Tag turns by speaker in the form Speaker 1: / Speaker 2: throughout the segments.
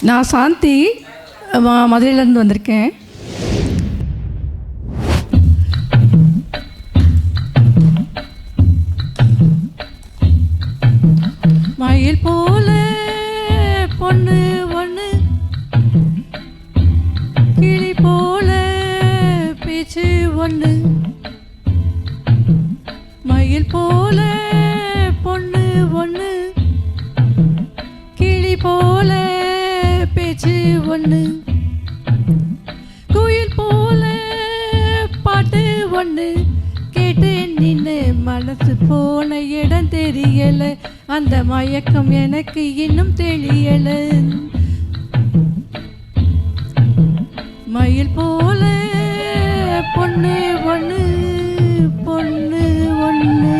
Speaker 1: நான் சாந்தி, மதுரையிலேருந்து வந்திருக்கேன். மயில் போல பொண்ணு ஒன்று, கிளி போல பேச்சு ஒன்று. மயில் போல பொண்ணு ஒன்று, கிளி போல பேச்சு ஒன்று. குயில் போல பாட்டு ஒன்று கேட்டு நின்று மனசு போன இடம் தெரியல. அந்த மயக்கம் எனக்கு இன்னும் தெரியல. மயில் போல பொண்ணு ஒன்று, பொண்ணு ஒன்று.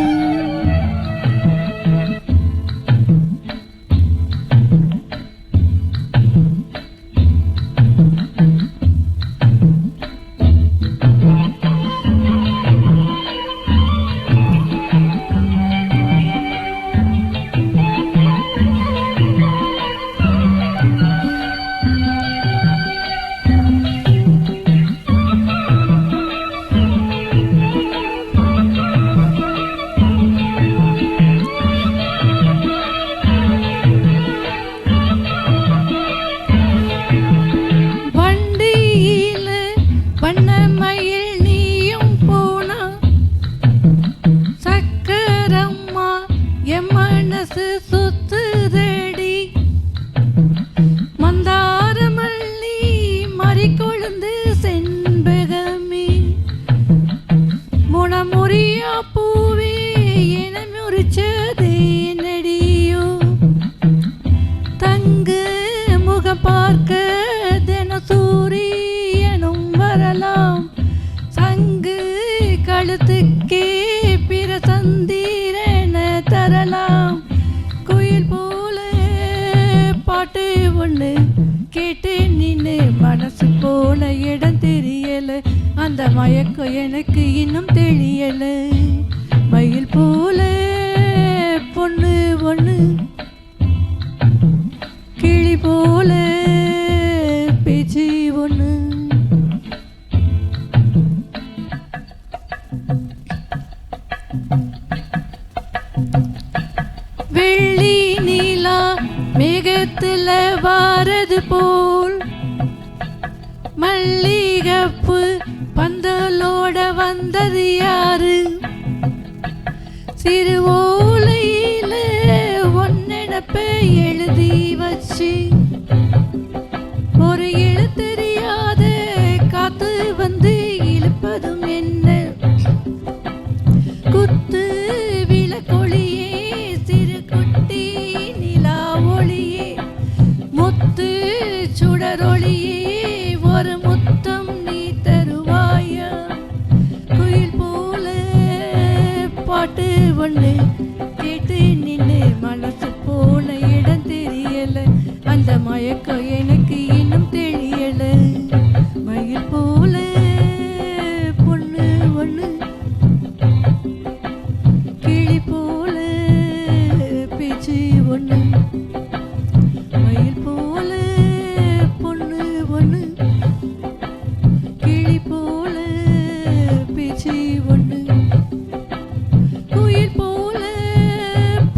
Speaker 1: பார்க்க தினசூரியனும் வரலாம். சங்கு கழுத்துக்கே பிற சந்திரன தரலாம். குயில் போல பாட்டு ஒன்று கேட்டு நின்று மனசு போன இடம் தெரியல. அந்த மயக்கம் எனக்கு இன்னும் தெரியல. மயில் போல பொண்ணு ஒன்று, கிளி போல பேச்சு ஒன்று. வெள்ளி நீலா மேகத்துல வாரது போல் மல்லிகப்பு பந்தலோட வந்தது யாரு? சிறு ஓலையில ஒன்னெனப்ப எழுதி வச்சு ஒரு எழுத்தறியாத காத்து வந்து இழுப்பதும் என்ன? குத்து விளக்கொளியே சிறு குட்டி நிலா ஒளியே முத்து சுடரொளியே ஒரு முத்தம் நீ தருவாயா? குயில் போல பாட்டு ஒன்று கேட்டு நின்று மனசு போன இடம் தெரியல. அந்த மயக்கம் எனக்கு இன்னும் தெரியல. மயில் போல பொண்ணு ஒன்று, கிளி போல பேச்சு ஒன்று. மயில் போல பொண்ணு ஒன்று, கிளி போல பேச்சு ஒன்று. குயில் போல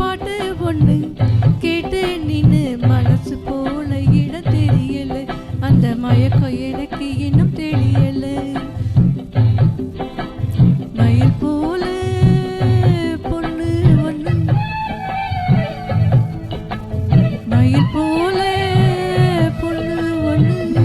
Speaker 1: பாட்டு ஒன்று கேட்டு நின்று மனசு போன இடம் தெரியல. அந்த மயக்கம் எனக்கு இன்னும் தெரியல. மயில் போல பொண்ணு ஒன்று, மயில் போல பொண்ணு ஒன்று.